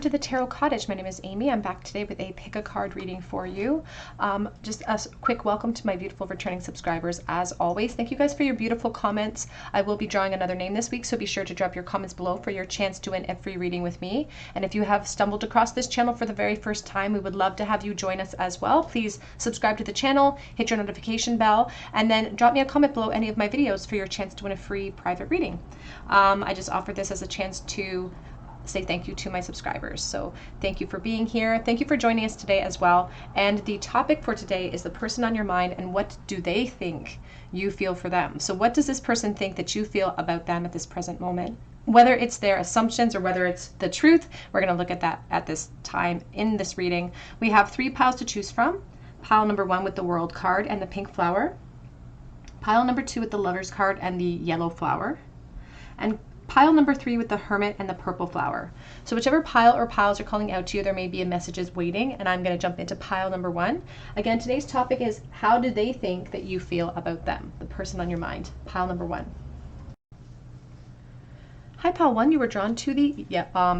to the Tarot Cottage. My name is Amy. I'm back today with a pick a card reading for you. Just a quick welcome to my beautiful returning subscribers as always. Thank you guys for your beautiful comments. I will be drawing another name this week, so be sure to drop your comments below for your chance to win a free reading with me. And if you have stumbled across this channel for the very first time, we would love to have you join us as well. Please subscribe to the channel, hit your notification bell, and then drop me a comment below any of my videos for your chance to win a free private reading. I just offered this as a chance to say thank you to my subscribers. So thank you for being here. Thank you for joining us today as well. And the topic for today is the person on your mind and what do they think you feel for them. So what does this person think that you feel about them at this present moment? Whether it's their assumptions or whether it's the truth, we're going to look at that at this time in this reading. We have 3 piles to choose from. Pile number 1 with the World card and the pink flower. Pile number 2 with the Lovers card and the yellow flower. And pile number 3 with the Hermit and the purple flower. So whichever pile or piles are calling out to you, there may be a messages waiting, and I'm going to jump into pile number 1. Again, today's topic is how do they think that you feel about them, the person on your mind. Pile number 1. Hi, pile 1, you were drawn to the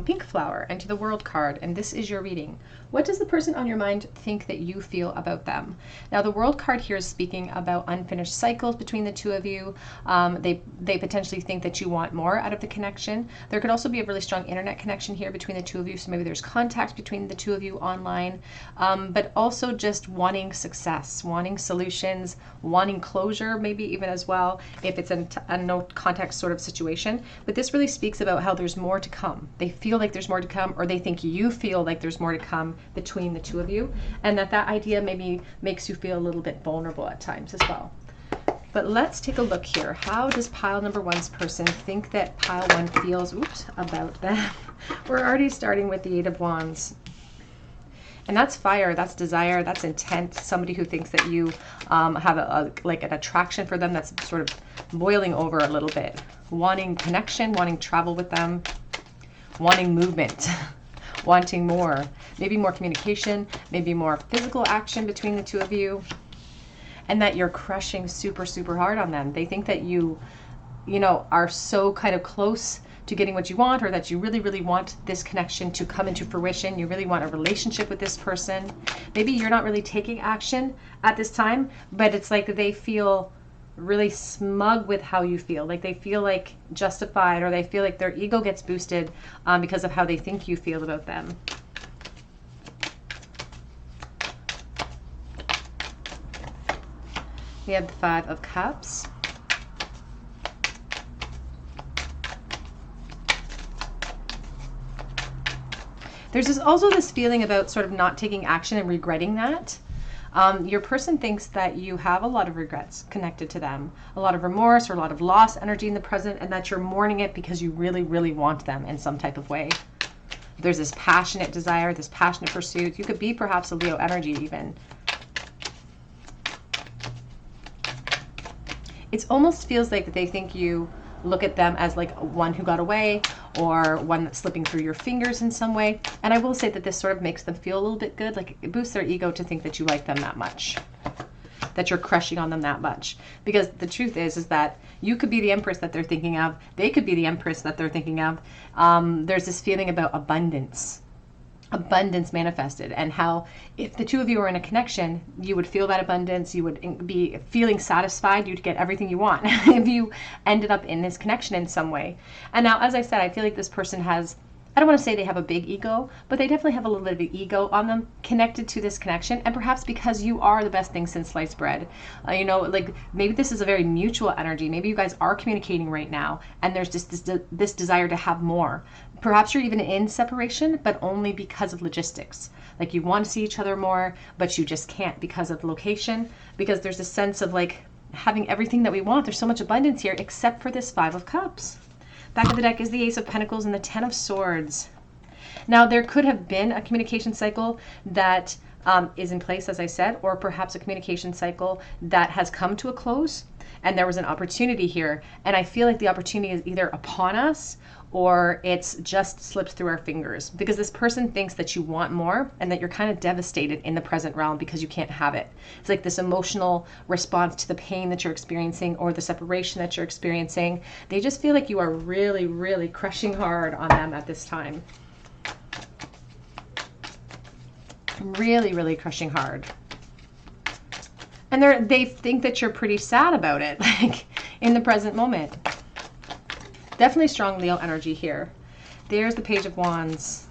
pink flower and to the World card, and this is your reading. What does the person on your mind think that you feel about them? Now, the World card here is speaking about unfinished cycles between the two of you. They potentially think that you want more out of the connection. There could also be a really strong internet connection here between the two of you, so maybe there's contact between the two of you online, but also just wanting success, wanting solutions, wanting closure, maybe even as well, if it's a no contact sort of situation. But this really speaks about how there's more to come. They feel like there's more to come, or they think you feel like there's more to come between the two of you, and that idea maybe makes you feel a little bit vulnerable at times as well. But let's take a look here. How does pile number 1's person think that pile 1 feels about them? We're already starting with the 8 of Wands. And that's fire, that's desire, that's intent. Somebody who thinks that you have like an attraction for them that's sort of boiling over a little bit. Wanting connection, wanting travel with them, wanting movement, wanting more. Maybe more communication, maybe more physical action between the two of you. And that you're crushing super, super hard on them. They think that you know, are so kind of close to getting what you want, or that you really, really want this connection to come into fruition. You really want a relationship with this person. Maybe you're not really taking action at this time, but it's like they feel really smug with how you feel. Like they feel like justified, or they feel like their ego gets boosted because of how they think you feel about them. We have the 5 of Cups. There's also this feeling about sort of not taking action and regretting that. Your person thinks that you have a lot of regrets connected to them, a lot of remorse or a lot of lost energy in the present, and that you're mourning it because you really, really want them in some type of way. There's this passionate desire, this passionate pursuit. You could be perhaps a Leo energy even. It almost feels like they think you look at them as like one who got away, or one that's slipping through your fingers in some way. And I will say that this sort of makes them feel a little bit good, like it boosts their ego to think that you like them that much, that you're crushing on them that much. Because the truth is that you could be the Empress that they're thinking of, they could be the Empress that they're thinking of. There's this feeling about abundance manifested, and how if the two of you are in a connection, you would feel that abundance, you would be feeling satisfied, you'd get everything you want if you ended up in this connection in some way. And now, as I said, I feel like this person has, I don't want to say they have a big ego, but they definitely have a little bit of an ego on them connected to this connection, and perhaps because you are the best thing since sliced bread. You know, like maybe this is a very mutual energy. Maybe you guys are communicating right now, and there's just this desire to have more. Perhaps you're even in separation, but only because of logistics. Like you want to see each other more, but you just can't because of location, because there's a sense of like having everything that we want. There's so much abundance here, except for this 5 of Cups. Back of the deck is the Ace of Pentacles and the 10 of Swords. Now, there could have been a communication cycle that is in place, as I said, or perhaps a communication cycle that has come to a close, and there was an opportunity here. And I feel like the opportunity is either upon us or it's just slipped through our fingers, because this person thinks that you want more and that you're kind of devastated in the present realm because you can't have it. It's like this emotional response to the pain that you're experiencing or the separation that you're experiencing. They just feel like you are really, really crushing hard on them at this time. Really, really crushing hard. And they think that you're pretty sad about it, like in the present moment. Definitely strong Leo energy here. There's the Page of Wands.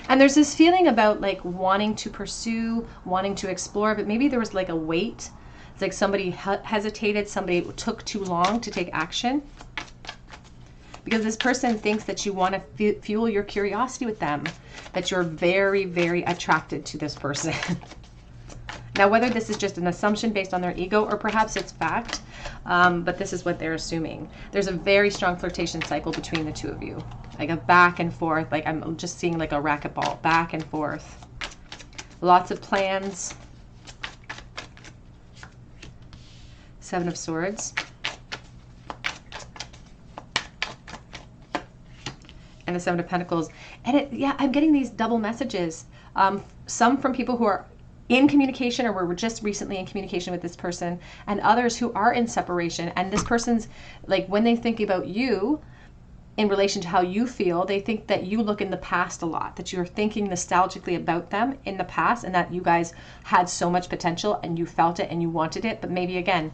And there's this feeling about like wanting to pursue, wanting to explore, but maybe there was like a wait. It's like somebody hesitated, somebody took too long to take action. Because this person thinks that you want to fuel your curiosity with them, that you're very, very attracted to this person. Now, whether this is just an assumption based on their ego or perhaps it's fact, but this is what they're assuming. There's a very strong flirtation cycle between the two of you. Like a back and forth, like I'm just seeing like a racquetball, back and forth. Lots of plans. Seven of Swords. And the Seven of Pentacles. And yeah, I'm getting these double messages. Some from people who are in communication or were just recently in communication with this person, and others who are in separation. And this person's like, when they think about you in relation to how you feel, they think that you look in the past a lot, that you're thinking nostalgically about them in the past, and that you guys had so much potential and you felt it and you wanted it, but maybe again,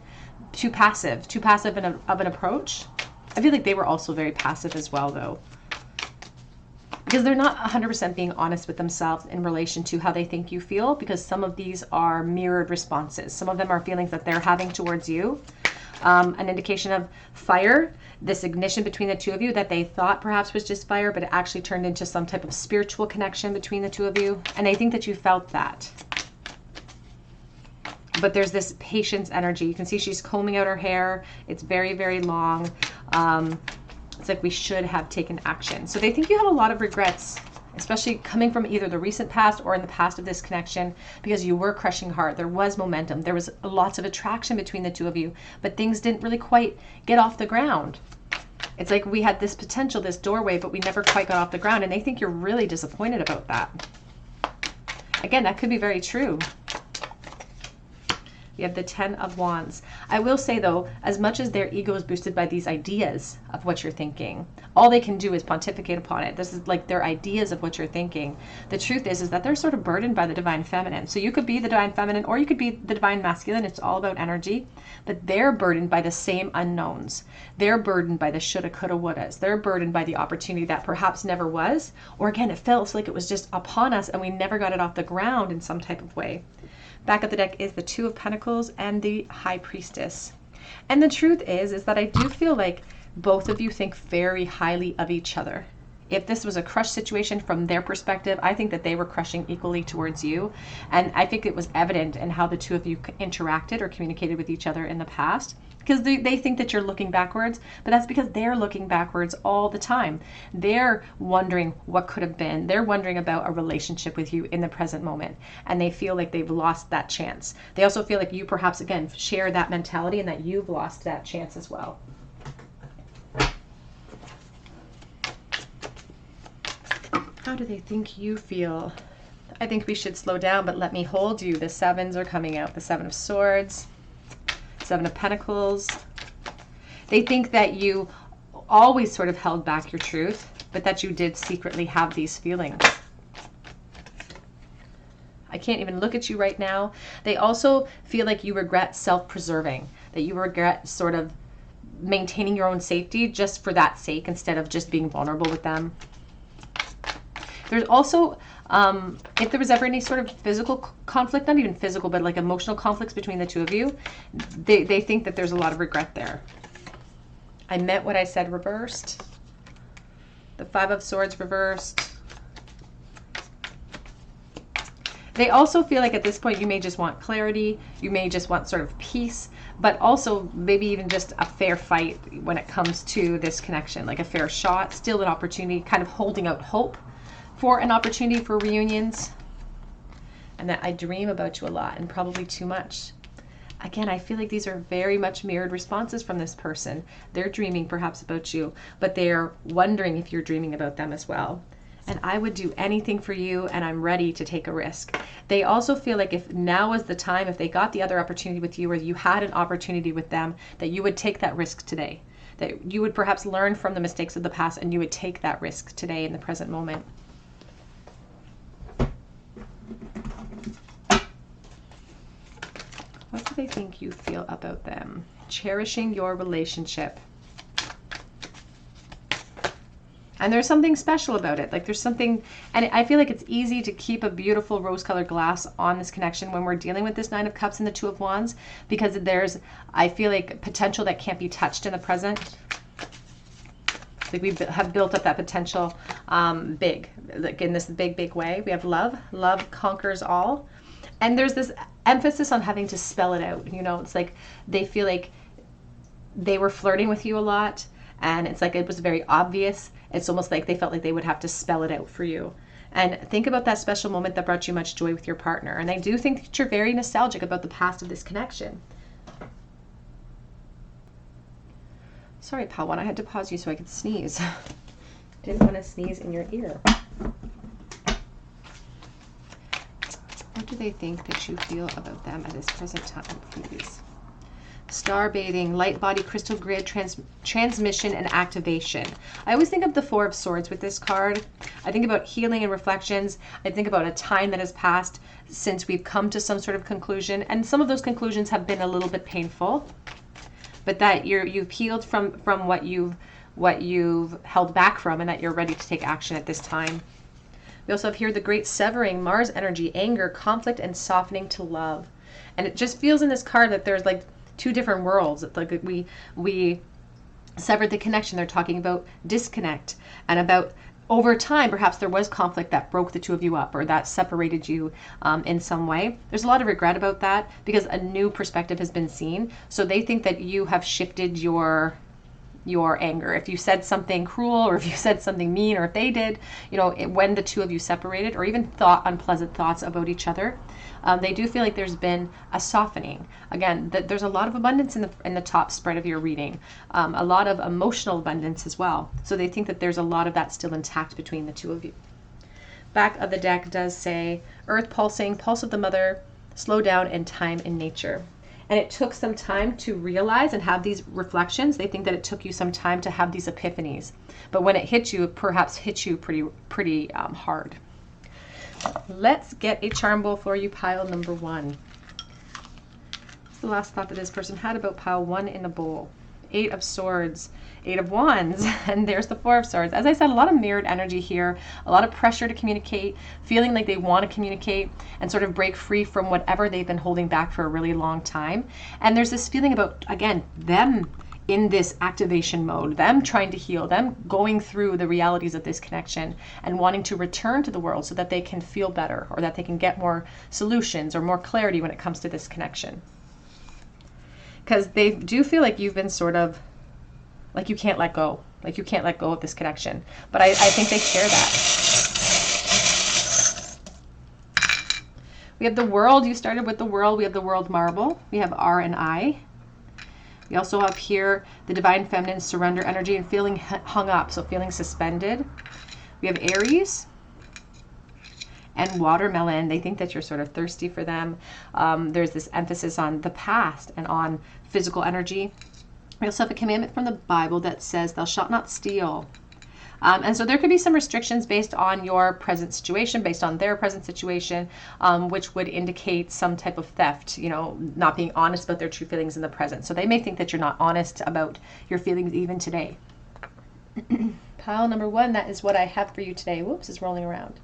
too passive of an approach. I feel like they were also very passive as well though, because they're not 100% being honest with themselves in relation to how they think you feel, because some of these are mirrored responses. Some of them are feelings that they're having towards you. An indication of fire, this ignition between the two of you that they thought perhaps was just fire, but it actually turned into some type of spiritual connection between the two of you. And they think that you felt that. But there's this patience energy. You can see she's combing out her hair. It's very, very long. It's like we should have taken action. So they think you have a lot of regrets, especially coming from either the recent past or in the past of this connection, because you were crushing hard. There was momentum. There was lots of attraction between the two of you, but things didn't really quite get off the ground. It's like we had this potential, this doorway, but we never quite got off the ground. And they think you're really disappointed about that. Again, that could be very true. We have the Ten of Wands. I will say though, as much as their ego is boosted by these ideas of what you're thinking, all they can do is pontificate upon it. This is like their ideas of what you're thinking. The truth is that they're sort of burdened by the divine feminine. So you could be the divine feminine or you could be the divine masculine. It's all about energy, but they're burdened by the same unknowns. They're burdened by the shoulda, coulda, wouldas. They're burdened by the opportunity that perhaps never was, or again, it feels like it was just upon us and we never got it off the ground in some type of way. Back of the deck is the Two of Pentacles and the High Priestess. And the truth is that I do feel like both of you think very highly of each other. If this was a crush situation from their perspective, I think that they were crushing equally towards you. And I think it was evident in how the two of you interacted or communicated with each other in the past. Because they think that you're looking backwards, but that's because they're looking backwards all the time. They're wondering what could have been. They're wondering about a relationship with you in the present moment, and they feel like they've lost that chance. They also feel like you perhaps, again, share that mentality and that you've lost that chance as well. How do they think you feel? I think we should slow down, but let me hold you. The sevens are coming out. The Seven of Swords. Seven of Pentacles. They think that you always sort of held back your truth, but that you did secretly have these feelings. I can't even look at you right now. They also feel like you regret self-preserving, that you regret sort of maintaining your own safety just for that sake instead of just being vulnerable with them. There's also, if there was ever any sort of physical conflict, not even physical, but like emotional conflicts between the two of you, they think that there's a lot of regret there. I meant what I said reversed. The Five of Swords reversed. They also feel like at this point you may just want clarity, you may just want sort of peace, but also maybe even just a fair fight when it comes to this connection, like a fair shot, still an opportunity, kind of holding out hope for an opportunity for reunions. And that I dream about you a lot and probably too much. Again, I feel like these are very much mirrored responses from this person. They're dreaming perhaps about you, but they're wondering if you're dreaming about them as well. And I would do anything for you, and I'm ready to take a risk. They also feel like if now is the time, if they got the other opportunity with you, or you had an opportunity with them, that you would take that risk today. That you would perhaps learn from the mistakes of the past, and you would take that risk today in the present moment. do they think you feel about them? Cherishing your relationship. And there's something special about it. Like there's something, and I feel like it's easy to keep a beautiful rose-colored glass on this connection when we're dealing with this Nine of Cups and the Two of Wands, because there's, I feel like, potential that can't be touched in the present. Like we have built up that potential big, like in this big, big way. We have love. Love conquers all. And there's this emphasis on having to spell it out. You know, it's like they feel like they were flirting with you a lot, and it's like it was very obvious. It's almost like they felt like they would have to spell it out for you. And think about that special moment that brought you much joy with your partner. And I do think that you're very nostalgic about the past of this connection. Sorry, pal one, I had to pause you so I could sneeze. Didn't want to sneeze in your ear. What do they think that you feel about them at this present time, please? Star bathing, light body, crystal grid, transmission, and activation. I always think of the Four of Swords with this card. I think about healing and reflections. I think about a time that has passed since we've come to some sort of conclusion. And some of those conclusions have been a little bit painful. But that you've healed from what you've held back from, and that you're ready to take action at this time. We also have here the great severing, Mars energy, anger, conflict, and softening to love. And it just feels in this card that there's like two different worlds. It's like we severed the connection. They're talking about disconnect and about over time, perhaps there was conflict that broke the two of you up, or that separated you in some way. There's a lot of regret about that because a new perspective has been seen. So they think that you have shifted your anger. If you said something cruel, or if you said something mean, or if they did, you know, when the two of you separated, or even thought unpleasant thoughts about each other, they do feel like there's been a softening. Again, there's a lot of abundance in the top spread of your reading, a lot of emotional abundance as well. So they think that there's a lot of that still intact between the two of you. Back of the deck does say earth pulsing, pulse of the mother, slow down, and time in nature. And it took some time to realize and have these reflections. They think that it took you some time to have these epiphanies. But when it hit you, it perhaps hit you pretty hard. Let's get a charm bowl for you, pile number one. What's the last thought that this person had about pile one in the bowl? Eight of Swords, Eight of Wands, and there's the Four of Swords. As I said, a lot of mirrored energy here, a lot of pressure to communicate, feeling like they want to communicate and sort of break free from whatever they've been holding back for a really long time. And there's this feeling about, again, them in this activation mode, them trying to heal, them going through the realities of this connection and wanting to return to the world so that they can feel better, or that they can get more solutions or more clarity when it comes to this connection. Because they do feel like you've been sort of, like you can't let go. Like you can't let go of this connection. But I think they share that. We have the World. You started with the World. We have the World Marble. We have R and I. We also have here the Divine Feminine, surrender energy and feeling hung up, so feeling suspended. We have Aries and Watermelon. They think that you're sort of thirsty for them. There's this emphasis on the past and on physical energy. We also have a commandment from the Bible that says, thou shalt not steal. And so there could be some restrictions based on your present situation, based on their present situation, which would indicate some type of theft, you know, not being honest about their true feelings in the present. So they may think that you're not honest about your feelings even today. Pile number one, that is what I have for you today. Whoops, it's rolling around.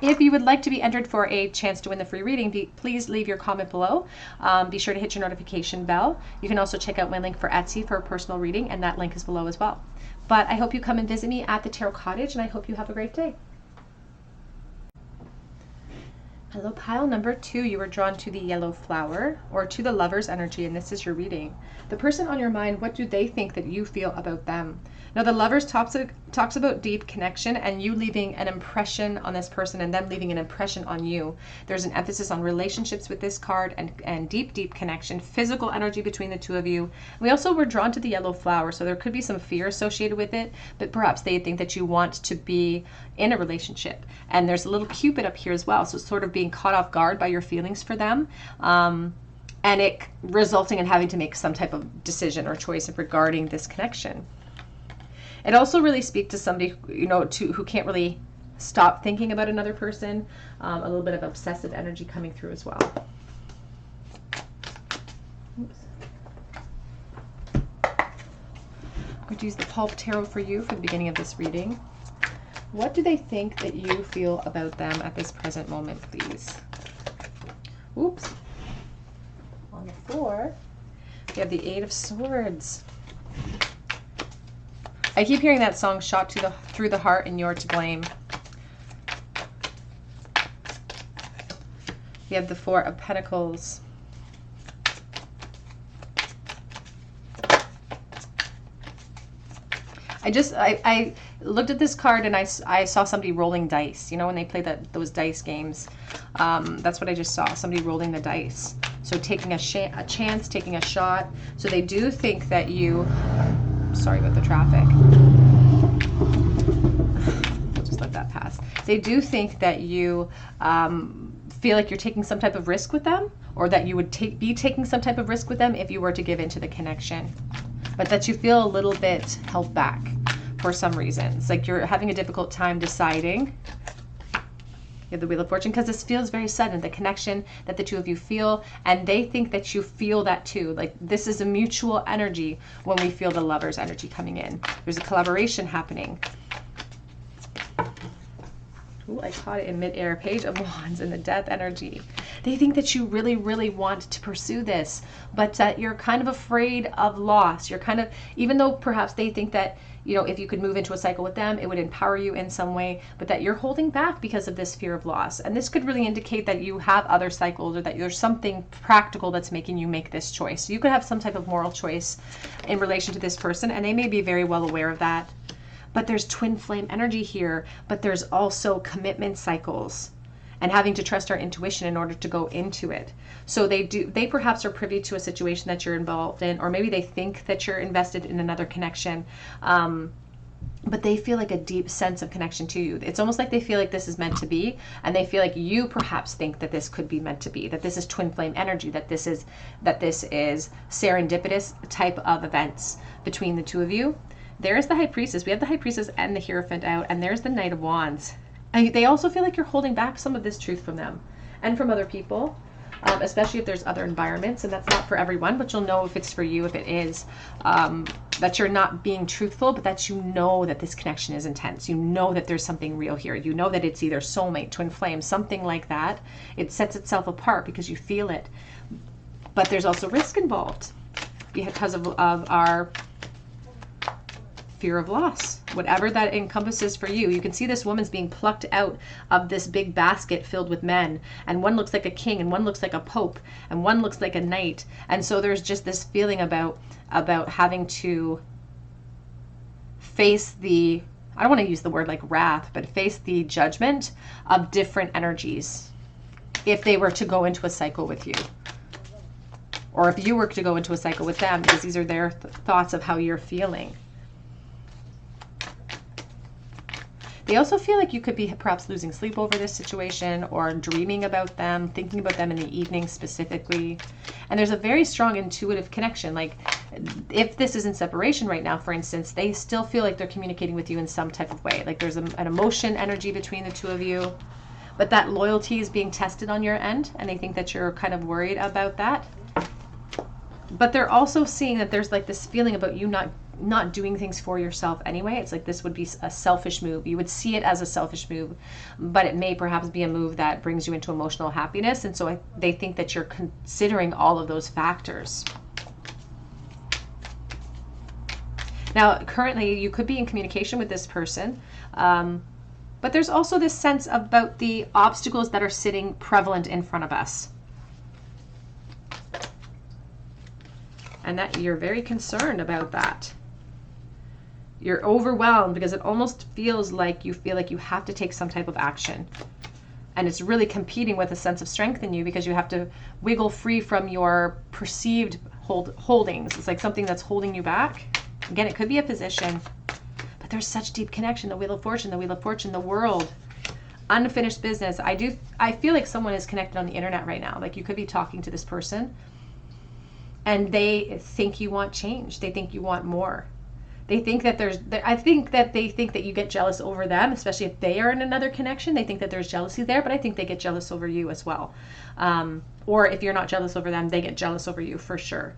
If you would like to be entered for a chance to win the free reading, please leave your comment below. Be sure to hit your notification bell. You can also check out my link for Etsy for a personal reading, and that link is below as well. But I hope you come and visit me at the Tarot Cottage, and I hope you have a great day. Hello, pile number two. You were drawn to the yellow flower, or to the Lover's energy, and this is your reading. The person on your mind, what do they think that you feel about them? Now, the Lovers talks about deep connection and you leaving an impression on this person and them leaving an impression on you. There's an emphasis on relationships with this card and deep, deep connection, physical energy between the two of you. We also were drawn to the yellow flower, so there could be some fear associated with it, but perhaps they think that you want to be in a relationship. And there's a little Cupid up here as well, so sort of being caught off guard by your feelings for them. And it resulting in having to make some type of decision or choice regarding this connection. It also really speaks to somebody, you know, who can't really stop thinking about another person. A little bit of obsessive energy coming through as well. Oops. I'm going to use the Pulp Tarot for you for the beginning of this reading. What do they think that you feel about them at this present moment, please? Oops. On the floor, we have the Eight of Swords. I keep hearing that song, Shot Through the Heart and You're to Blame. We have the Four of Pentacles. I looked at this card and I saw somebody rolling dice. You know, when they play those dice games. That's what I just saw, somebody rolling the dice. So taking a chance, taking a shot. So they do think that you... Sorry about the traffic. I'll just let that pass. They do think that you feel like you're taking some type of risk with them, or that you would be taking some type of risk with them if you were to give into the connection. But that you feel a little bit held back for some reasons. Like you're having a difficult time deciding. You have the Wheel of Fortune, because this feels very sudden, the connection that the two of you feel, and they think that you feel that too. Like this is a mutual energy when we feel the Lover's energy coming in. There's a collaboration happening. Ooh, I caught it in midair. Page of Wands and the Death energy. They think that you really, really want to pursue this, but that you're kind of afraid of loss. You're kind of, even though perhaps they think that, you know, if you could move into a cycle with them, it would empower you in some way, but that you're holding back because of this fear of loss. And this could really indicate that you have other cycles, or that there's something practical that's making you make this choice. So you could have some type of moral choice in relation to this person, and they may be very well aware of that. But there's twin flame energy here, but there's also commitment cycles and having to trust our intuition in order to go into it. So they perhaps are privy to a situation that you're involved in, or maybe they think that you're invested in another connection, but they feel like a deep sense of connection to you. It's almost like they feel like this is meant to be, and they feel like you perhaps think that this could be meant to be, that this is twin flame energy, that this is serendipitous type of events between the two of you. There's the High Priestess. We have the High Priestess and the Hierophant out, and there's the Knight of Wands. And they also feel like you're holding back some of this truth from them and from other people, especially if there's other environments, and that's not for everyone, but you'll know if it's for you, if it is, that you're not being truthful, but that you know that this connection is intense. You know that there's something real here. You know that it's either soulmate, twin flame, something like that. It sets itself apart because you feel it. But there's also risk involved because of our fear of loss, whatever that encompasses for you. You can see this woman's being plucked out of this big basket filled with men, and one looks like a king, and one looks like a pope, and one looks like a knight. And so there's just this feeling about having to face the, I don't want to use the word like wrath, but face the judgment of different energies if they were to go into a cycle with you, or if you were to go into a cycle with them, because these are their thoughts of how you're feeling. They also feel like you could be perhaps losing sleep over this situation, or dreaming about them, thinking about them in the evening specifically. And there's a very strong intuitive connection. Like if this is in separation right now, for instance, they still feel like they're communicating with you in some type of way. Like there's an emotion energy between the two of you, but that loyalty is being tested on your end, and they think that you're kind of worried about that. But they're also seeing that there's like this feeling about you not doing things for yourself anyway. It's like this would be a selfish move. You would see it as a selfish move, but it may perhaps be a move that brings you into emotional happiness. And so they think that you're considering all of those factors. Now, currently, you could be in communication with this person, but there's also this sense about the obstacles that are sitting prevalent in front of us. And that you're very concerned about that. You're overwhelmed because it almost feels like you have to take some type of action. And it's really competing with a sense of strength in you, because you have to wiggle free from your perceived holdings. It's like something that's holding you back. Again, it could be a position, but there's such deep connection. The Wheel of Fortune, the world, unfinished business. I feel like someone is connected on the internet right now. Like you could be talking to this person, and they think you want change. They think you want more. They think that I think that they think that you get jealous over them, especially if they are in another connection. They think that there's jealousy there, but I think they get jealous over you as well. Or if you're not jealous over them, they get jealous over you for sure.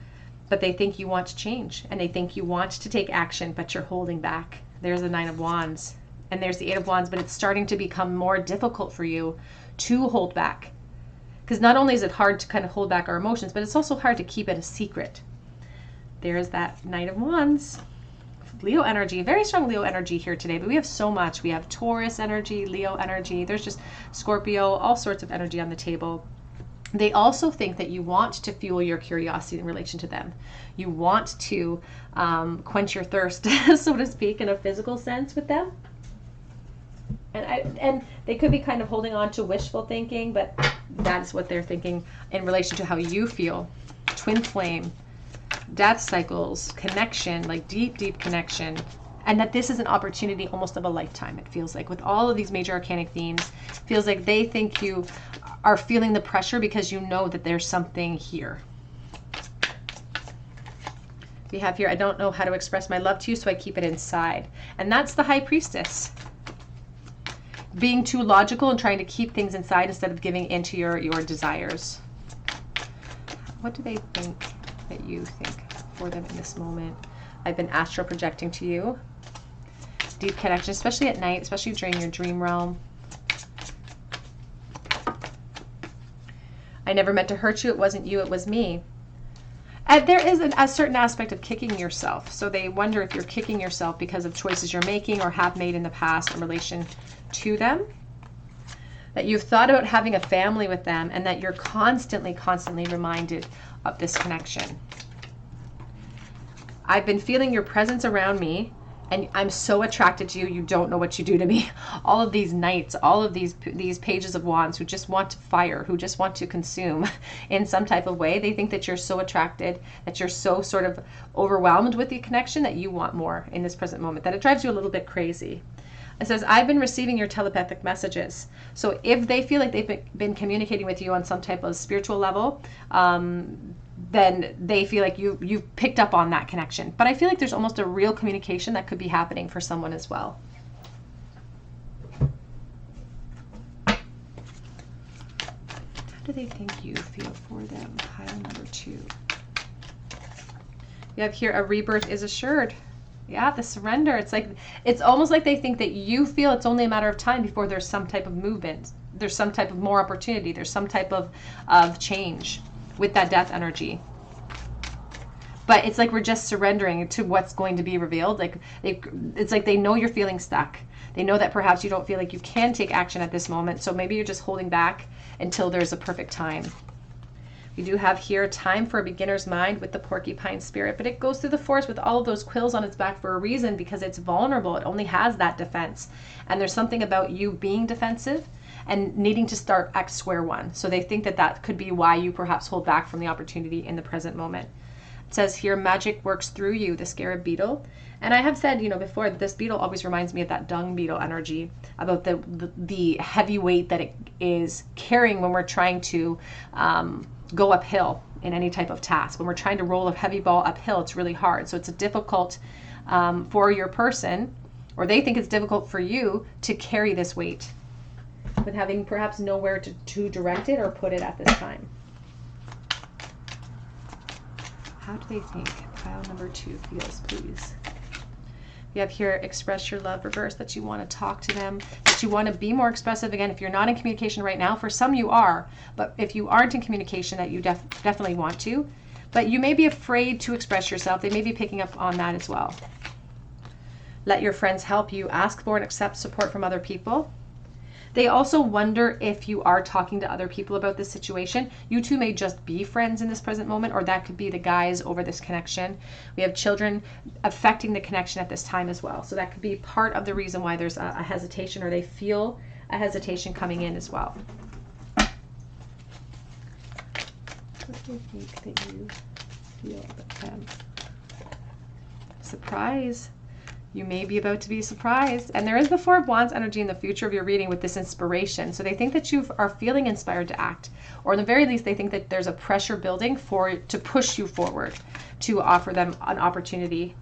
But they think you want to change, and they think you want to take action, but you're holding back. There's the Nine of Wands, and there's the Eight of Wands, but it's starting to become more difficult for you to hold back. Because not only is it hard to kind of hold back our emotions, but it's also hard to keep it a secret. There's that Knight of Wands. Leo energy, very strong Leo energy here today, but we have so much. We have Taurus energy, Leo energy, there's just Scorpio, all sorts of energy on the table. They also think that you want to fuel your curiosity in relation to them. You want to quench your thirst, so to speak, in a physical sense with them. And they could be kind of holding on to wishful thinking, but that's what they're thinking in relation to how you feel. Twin flame, death cycles, connection, like deep, deep connection. And that this is an opportunity almost of a lifetime, it feels like. With all of these major arcanic themes, it feels like they think you are feeling the pressure because you know that there's something here. We have here, I don't know how to express my love to you, so I keep it inside. And that's the High Priestess. Being too logical and trying to keep things inside instead of giving into your desires. What do they think that you think for them in this moment? I've been astral projecting to you. Deep connection, especially at night, especially during your dream realm. I never meant to hurt you. It wasn't you, it was me. And there is a certain aspect of kicking yourself. So they wonder if you're kicking yourself because of choices you're making or have made in the past in relation to them. That you've thought about having a family with them and that you're constantly reminded of this connection. I've been feeling your presence around me and I'm so attracted to you, you don't know what you do to me. All of these knights, all of these pages of wands who just want to fire, who just want to consume in some type of way. They think that you're so attracted, that you're so sort of overwhelmed with the connection that you want more in this present moment, that it drives you a little bit crazy. It says, I've been receiving your telepathic messages. So if they feel like they've been communicating with you on some type of spiritual level, then they feel like you've picked up on that connection. But I feel like there's almost a real communication that could be happening for someone as well. How do they think you feel for them? Pile number 2. You have here, a rebirth is assured. Yeah, the surrender. It's almost like they think that you feel it's only a matter of time before there's some type of movement. There's some type of more opportunity. There's some type of change with that death energy. But it's like we're just surrendering to what's going to be revealed. It's like they know you're feeling stuck. They know that perhaps you don't feel like you can take action at this moment. So maybe you're just holding back until there's a perfect time. We do have here time for a beginner's mind with the porcupine spirit, but it goes through the forest with all of those quills on its back for a reason, because it's vulnerable. It only has that defense. And there's something about you being defensive and needing to start at square one. So they think that that could be why you perhaps hold back from the opportunity in the present moment. It says here, magic works through you, the scarab beetle. And I have said, before, that this beetle always reminds me of that dung beetle energy, about the heavy weight that it is carrying when we're trying to go uphill in any type of task. When we're trying to roll a heavy ball uphill, it's really hard. So it's difficult for your person, or they think it's difficult for you to carry this weight, with having perhaps nowhere to direct it or put it at this time. How do they think pile number 2 feels, please? You have here, express your love, reverse, that you want to talk to them, that you want to be more expressive. Again, if you're not in communication right now, for some you are, but if you aren't in communication, that you definitely want to, but you may be afraid to express yourself. They may be picking up on that as well. Let your friends help you. Ask for and accept support from other people. They also wonder if you are talking to other people about this situation. You two may just be friends in this present moment, or that could be the guys over this connection. We have children affecting the connection at this time as well. So that could be part of the reason why there's a hesitation, or they feel a hesitation coming in as well. What do you think that you feel about them? Surprise. You may be about to be surprised. And there is the Four of Wands energy in the future of your reading with this inspiration. So they think that you are feeling inspired to act, or in the very least, they think that there's a pressure building to push you forward, to offer them an opportunity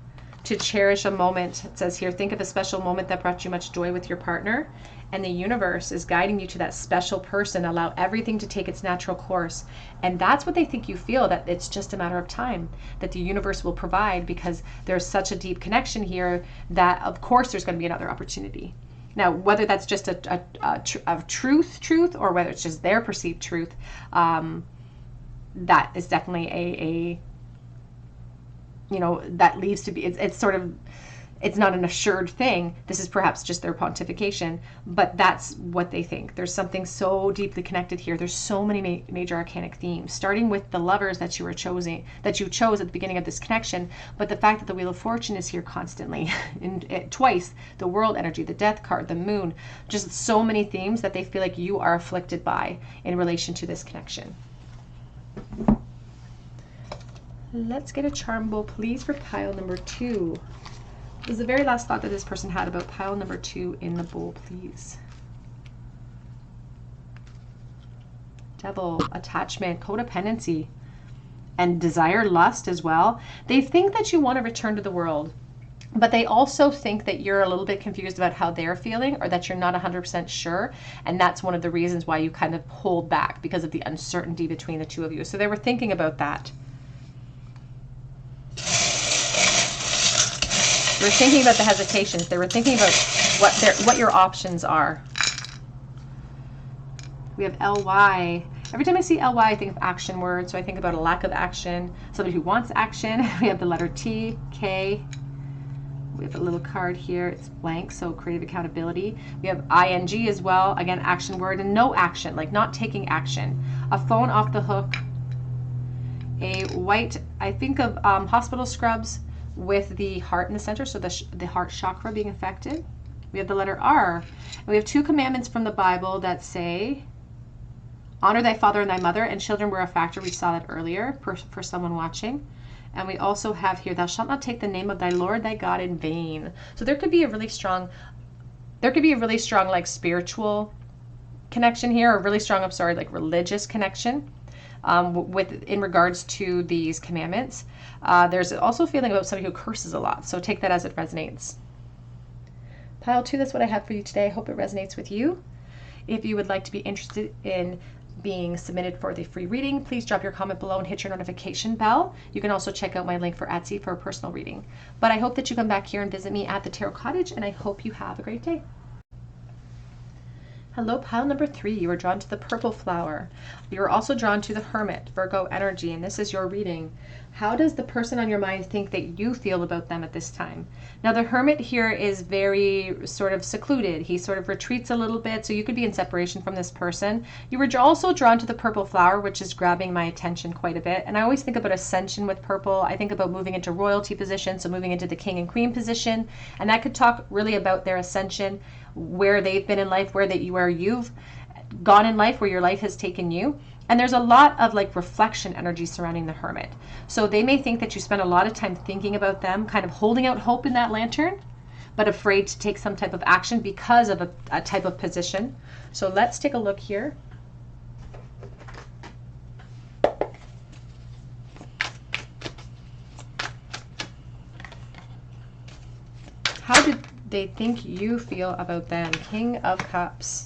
to cherish a moment. It says here, think of a special moment that brought you much joy with your partner. And the universe is guiding you to that special person. Allow everything to take its natural course. And that's what they think you feel, that it's just a matter of time, that the universe will provide, because there's such a deep connection here that, of course, there's going to be another opportunity. Now, whether that's just a truth, or whether it's just their perceived truth, that is definitely that leaves to be, it's sort of, it's not an assured thing. This is perhaps just their pontification, but that's what they think. There's something so deeply connected here. There's so many major arcanic themes, starting with the lovers that you chose at the beginning of this connection, but the fact that the Wheel of Fortune is here constantly, twice, the World energy, the Death card, the Moon, just so many themes that they feel like you are afflicted by in relation to this connection. Let's get a charm bowl, please, for pile number 2. This is the very last thought that this person had about pile number 2 in the bowl, please. Devil, attachment, codependency, and desire, lust as well. They think that you want to return to the world, but they also think that you're a little bit confused about how they're feeling, or that you're not 100% sure. And that's one of the reasons why you kind of hold back, because of the uncertainty between the two of you. So they were thinking about that. They were thinking about the hesitations. They were thinking about what your options are. We have LY. Every time I see LY, I think of action words. So I think about a lack of action, somebody who wants action. We have the letter T, K. We have a little card here. It's blank, so creative accountability. We have ING as well. Again, action word, and no action, like not taking action. A phone off the hook. A white, I think of hospital scrubs with the heart in the center, so the heart chakra being affected. We have the letter R. And we have 2 commandments from the Bible that say, honor thy father and thy mother, and children were a factor. We saw that earlier for someone watching. And we also have here, thou shalt not take the name of thy Lord thy God in vain. So there could be a really strong like spiritual connection here, or really strong, like religious connection. In regards to these commandments. There's also a feeling about somebody who curses a lot, so take that as it resonates. Pile 2, that's what I have for you today. I hope it resonates with you. If you would like to be interested in being submitted for the free reading, please drop your comment below and hit your notification bell. You can also check out my link for Etsy for a personal reading. But I hope that you come back here and visit me at the Tarot Cottage, and I hope you have a great day. Hello, pile number 3. You were drawn to the purple flower. You were also drawn to the Hermit, Virgo energy, and this is your reading. How does the person on your mind think that you feel about them at this time? Now, the Hermit here is very sort of secluded. He sort of retreats a little bit, so you could be in separation from this person. You were also drawn to the purple flower, which is grabbing my attention quite a bit. And I always think about ascension with purple. I think about moving into royalty position, so moving into the king and queen position. And that could talk really about their ascension, where they've been in life, where you've gone in life, where your life has taken you. And there's a lot of like reflection energy surrounding the Hermit. So they may think that you spend a lot of time thinking about them, kind of holding out hope in that lantern, but afraid to take some type of action because of a type of position. So let's take a look here. How did they think you feel about them? King of Cups.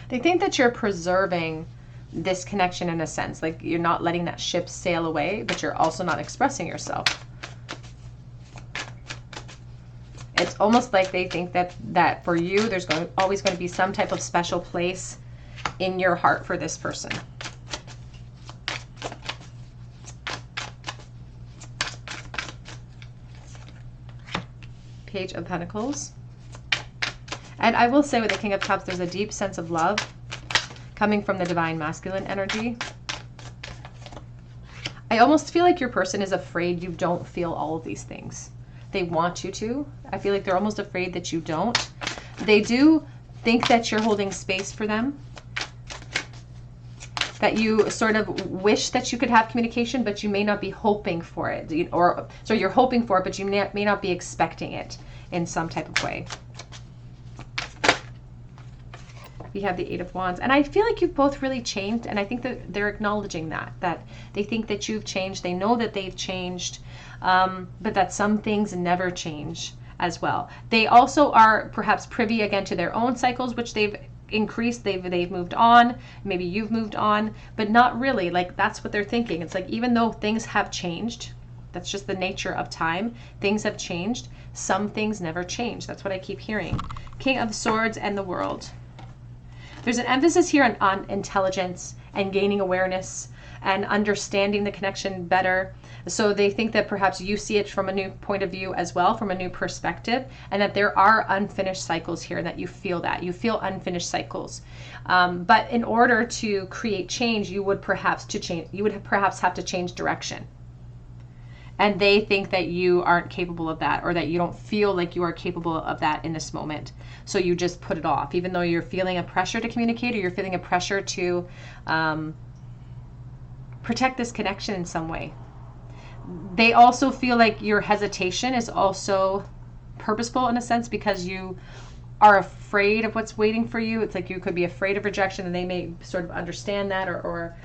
They think that you're preserving this connection in a sense, like you're not letting that ship sail away, but you're also not expressing yourself. It's almost like they think that for you, there's always going to be some type of special place in your heart for this person. Page of Pentacles. And I will say with the King of Cups, there's a deep sense of love coming from the divine masculine energy. I almost feel like your person is afraid you don't feel all of these things. They want you to. I feel like they're almost afraid that you don't. They do think that you're holding space for them, that you sort of wish that you could have communication, but you may not be hoping for it. So you're hoping for it, but you may not be expecting it in some type of way. We have the Eight of Wands. And I feel like you've both really changed. And I think that they're acknowledging that they think that you've changed. They know that they've changed, but that some things never change as well. They also are perhaps privy again to their own cycles, which they've increased. They've moved on. Maybe you've moved on, but not really. Like, that's what they're thinking. It's like, even though things have changed, that's just the nature of time. Things have changed. Some things never change. That's what I keep hearing. King of Swords and the World. There's an emphasis here on intelligence and gaining awareness and understanding the connection better. So they think that perhaps you see it from a new point of view as well, from a new perspective, and that there are unfinished cycles here, and that you feel that. You feel unfinished cycles. But in order to create change, you would perhaps have to change direction. And they think that you aren't capable of that, or that you don't feel like you are capable of that in this moment. So you just put it off, even though you're feeling a pressure to communicate, or you're feeling a pressure to protect this connection in some way. They also feel like your hesitation is also purposeful in a sense, because you are afraid of what's waiting for you. It's like you could be afraid of rejection, and they may sort of understand that, or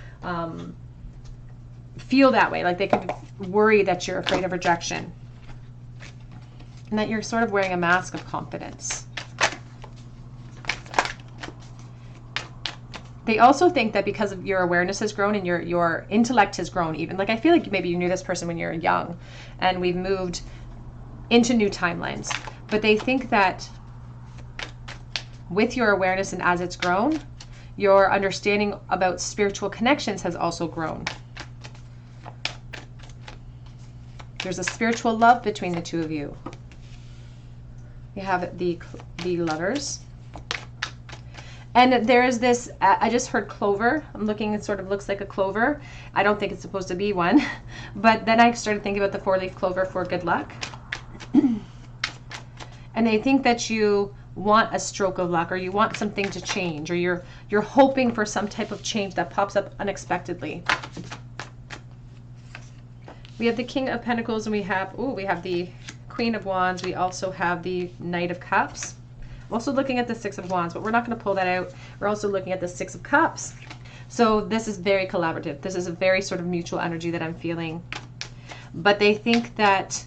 feel that way. Like they could worry that you're afraid of rejection, and that you're sort of wearing a mask of confidence. They also think that because of your awareness has grown and your intellect has grown, even, like, I feel like maybe you knew this person when you were young and we've moved into new timelines, but they think that with your awareness and as it's grown, your understanding about spiritual connections has also grown. There's a spiritual love between the two of you. You have the Lovers. And there's this, I just heard clover. I'm looking, it sort of looks like a clover. I don't think it's supposed to be one. But then I started thinking about the 4-leaf clover for good luck. And they think that you want a stroke of luck, or you want something to change, or you're hoping for some type of change that pops up unexpectedly. We have the King of Pentacles, and we have the Queen of Wands. We also have the Knight of Cups. I'm also looking at the Six of Wands, but we're not going to pull that out. We're also looking at the Six of Cups. So this is very collaborative. This is a very sort of mutual energy that I'm feeling. But they think that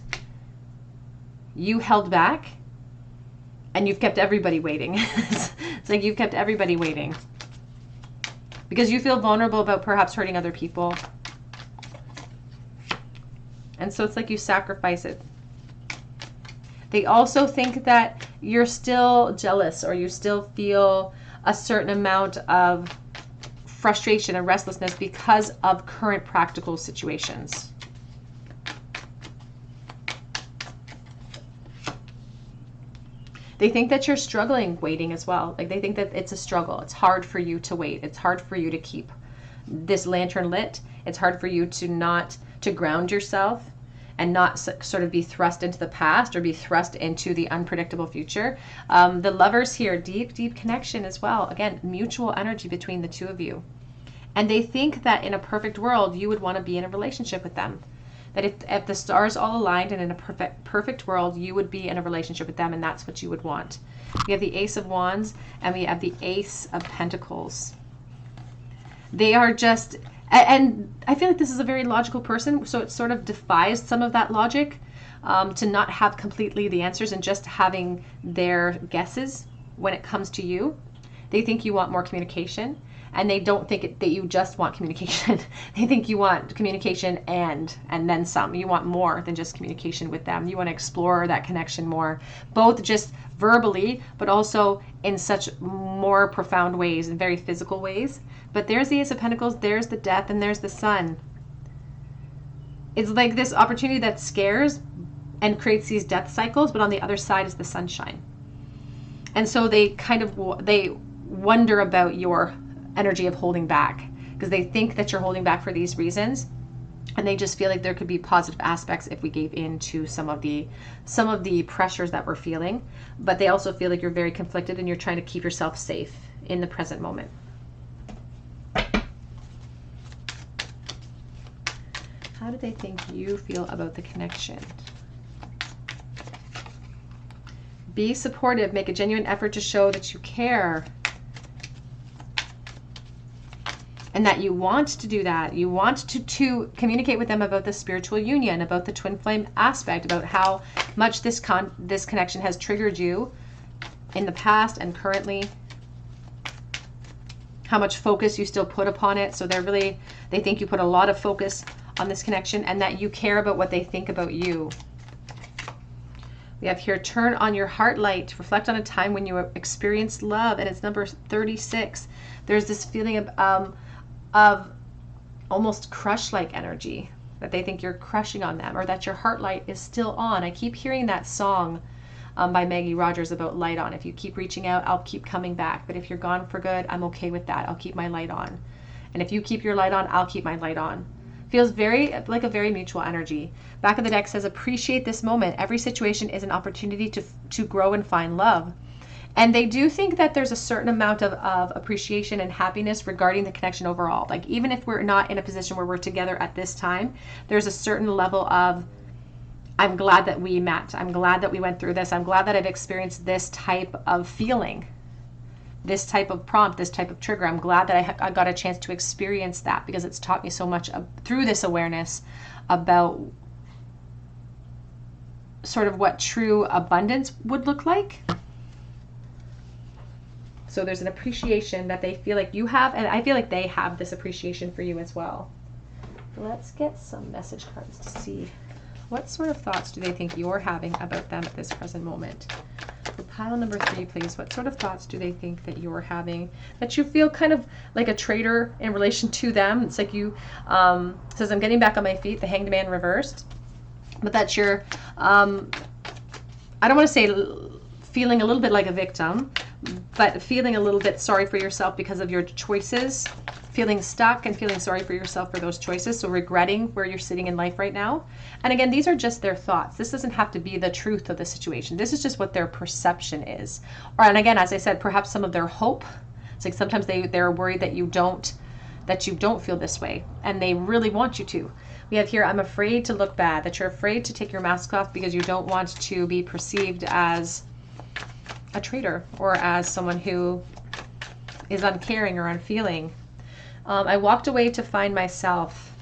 you held back and you've kept everybody waiting. It's like you've kept everybody waiting because you feel vulnerable about perhaps hurting other people. And so it's like you sacrifice it. They also think that you're still jealous, or you still feel a certain amount of frustration and restlessness because of current practical situations. They think that you're struggling waiting as well. Like they think that it's a struggle. It's hard for you to wait. It's hard for you to keep this lantern lit. It's hard for you to ground yourself and not sort of be thrust into the past or be thrust into the unpredictable future. The Lovers here, deep, deep connection as well. Again, mutual energy between the two of you. And they think that in a perfect world, you would want to be in a relationship with them. That if the stars all aligned and in a perfect world, you would be in a relationship with them, and that's what you would want. We have the Ace of Wands, and we have the Ace of Pentacles. They are just... And I feel like this is a very logical person, so it sort of defies some of that logic to not have completely the answers and just having their guesses when it comes to you. They think you want more communication, and they don't think that you just want communication. They think you want communication and then some. You want more than just communication with them. You want to explore that connection more, both just verbally, but also in such more profound ways and very physical ways. But there's the Ace of Pentacles, there's the Death, and there's the Sun. It's like this opportunity that scares and creates these death cycles, but on the other side is the sunshine. And so they wonder about your energy of holding back, because they think that you're holding back for these reasons, and they just feel like there could be positive aspects if we gave in to some of the pressures that we're feeling. But they also feel like you're very conflicted and you're trying to keep yourself safe in the present moment. How do they think you feel about the connection? Be supportive. Make a genuine effort to show that you care. and that you want to do that. You want to communicate with them about the spiritual union, about the twin flame aspect, about how much this connection has triggered you in the past and currently, how much focus you still put upon it. So they think you put a lot of focus on this connection, and that you care about what they think about you. We have here, turn on your heart light, reflect on a time when you experienced love, and it's number 36. There's this feeling of almost crush-like energy, that they think you're crushing on them, or that your heart light is still on. I keep hearing that song by Maggie Rogers about light on. If you keep reaching out, I'll keep coming back. But if you're gone for good, I'm okay with that. I'll keep my light on. And if you keep your light on, I'll keep my light on. Feels very like a very mutual energy. Back of the deck says, appreciate this moment. Every situation is an opportunity to grow and find love. And they do think that there's a certain amount of appreciation and happiness regarding the connection overall. Like, even if we're not in a position where we're together at this time, there's a certain level of, I'm glad that we met. I'm glad that we went through this. I'm glad that I've experienced this type of feeling, this type of prompt, this type of trigger. I'm glad that I got a chance to experience that, because it's taught me so much through this awareness about sort of what true abundance would look like. So there's an appreciation that they feel like you have, and I feel like they have this appreciation for you as well. Let's get some message cards to see what sort of thoughts do they think you're having about them at this present moment. For pile number 3, please. What sort of thoughts do they think that you're having, that you feel kind of like a traitor in relation to them? It's like you, says, I'm getting back on my feet, the Hanged Man reversed. But that you're, I don't want to say feeling a little bit like a victim, but feeling a little bit sorry for yourself because of your choices, feeling stuck and feeling sorry for yourself for those choices. So regretting where you're sitting in life right now. And again, these are just their thoughts. This doesn't have to be the truth of the situation. This is just what their perception is. And again, as I said, perhaps some of their hope. It's like sometimes they're worried that you don't feel this way, and they really want you to. We have here, I'm afraid to look bad, that you're afraid to take your mask off because you don't want to be perceived as a traitor or as someone who is uncaring or unfeeling. I walked away to find myself.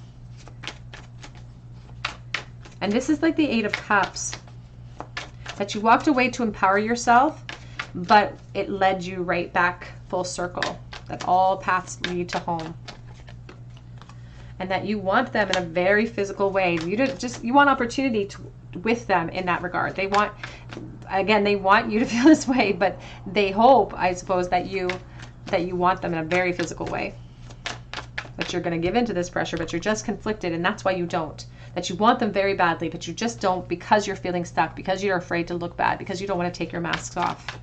And this is like the 8 of Cups. That you walked away to empower yourself, but it led you right back full circle. That all paths lead to home. And that you want them in a very physical way. You want opportunity with them in that regard. They want you to feel this way, but they hope, I suppose, that you want them in a very physical way. That you're going to give into this pressure, but you're just conflicted, and that's why you don't. That you want them very badly, but you just don't, because you're feeling stuck, because you're afraid to look bad, because you don't want to take your masks off.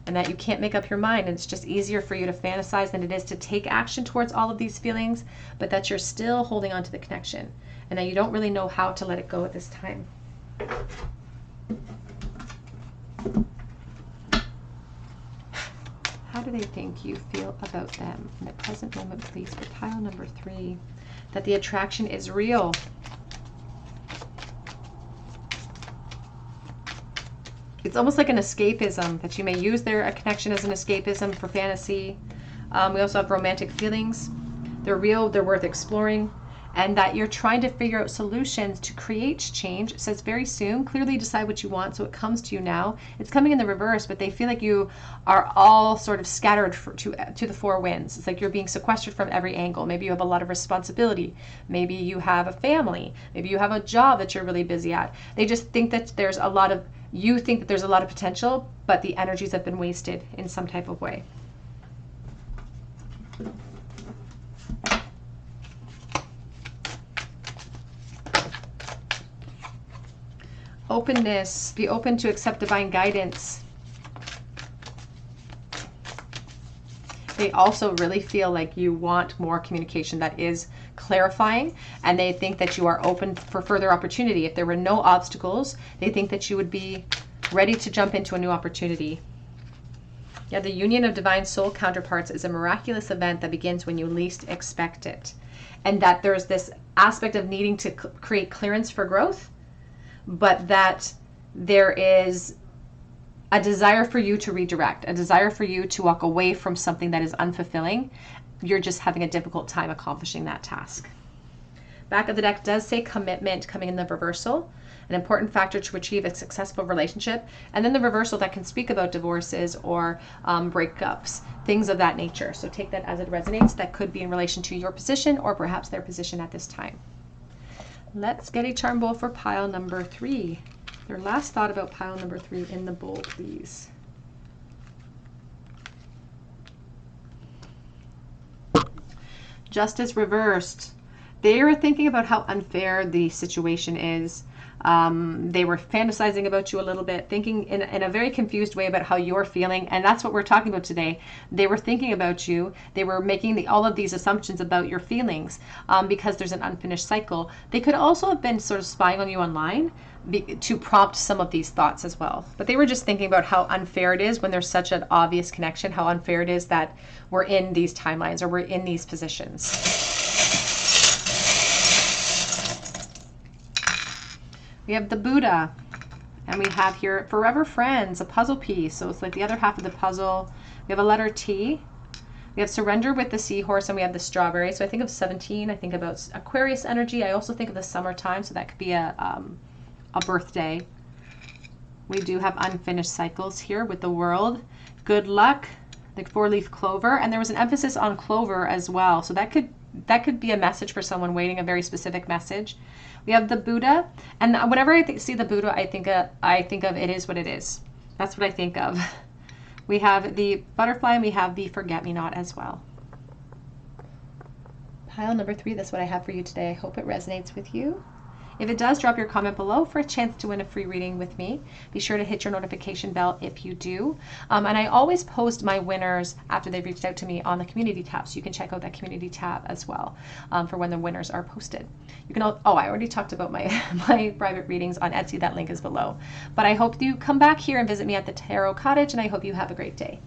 And that you can't make up your mind, and it's just easier for you to fantasize than it is to take action towards all of these feelings, but that you're still holding on to the connection, and that you don't really know how to let it go at this time. How do they think you feel about them in the present moment, please, for pile number 3? That the attraction is real. It's almost like an escapism, that you may use their connection as an escapism for fantasy. We also have romantic feelings. They're real, they're worth exploring. And that you're trying to figure out solutions to create change. It says very soon, clearly decide what you want, so it comes to you now. It's coming in the reverse, but they feel like you are all sort of scattered to the 4 winds. It's like you're being sequestered from every angle. Maybe you have a lot of responsibility. Maybe you have a family. Maybe you have a job that you're really busy at. They just think that you think that there's a lot of potential, but the energies have been wasted in some type of way. Openness, be open to accept divine guidance. They also really feel like you want more communication that is clarifying, and they think that you are open for further opportunity. If there were no obstacles, they think that you would be ready to jump into a new opportunity. Yeah, the union of divine soul counterparts is a miraculous event that begins when you least expect it. And that there's this aspect of needing to create clearance for growth, but that there is a desire for you to redirect, a desire for you to walk away from something that is unfulfilling, you're just having a difficult time accomplishing that task. Back of the deck does say commitment coming in the reversal, an important factor to achieve a successful relationship. And then the reversal that can speak about divorces or breakups, things of that nature. So take that as it resonates. That could be in relation to your position or perhaps their position at this time. Let's get a charm bowl for pile number 3. Their last thought about pile number 3 in the bowl, please. Justice reversed. They are thinking about how unfair the situation is. They were fantasizing about you a little bit, thinking in a very confused way about how you're feeling. And that's what we're talking about today. They were thinking about you. They were making all of these assumptions about your feelings because there's an unfinished cycle. They could also have been sort of spying on you online to prompt some of these thoughts as well. But they were just thinking about how unfair it is when there's such an obvious connection, how unfair it is that we're in these timelines or we're in these positions. We have the Buddha, and we have here Forever Friends, a puzzle piece. So it's like the other half of the puzzle. We have a letter T. We have Surrender with the seahorse, and we have the strawberry. So I think of 17. I think about Aquarius energy. I also think of the summertime, so that could be a birthday. We do have unfinished cycles here with the World. Good luck, the 4-leaf clover, and there was an emphasis on clover as well. So that could be a message for someone waiting, a very specific message. We have the Buddha, and whenever I see the Buddha, I think of it is what it is. That's what I think of. We have the butterfly, and we have the forget-me-not as well. Pile number 3, that's what I have for you today. I hope it resonates with you. If it does, drop your comment below for a chance to win a free reading with me. Be sure to hit your notification bell if you do. And I always post my winners after they've reached out to me on the community tab, so you can check out that community tab as well for when the winners are posted. You can, I already talked about my private readings on Etsy. That link is below. But I hope you come back here and visit me at the Tarot Cottage, and I hope you have a great day.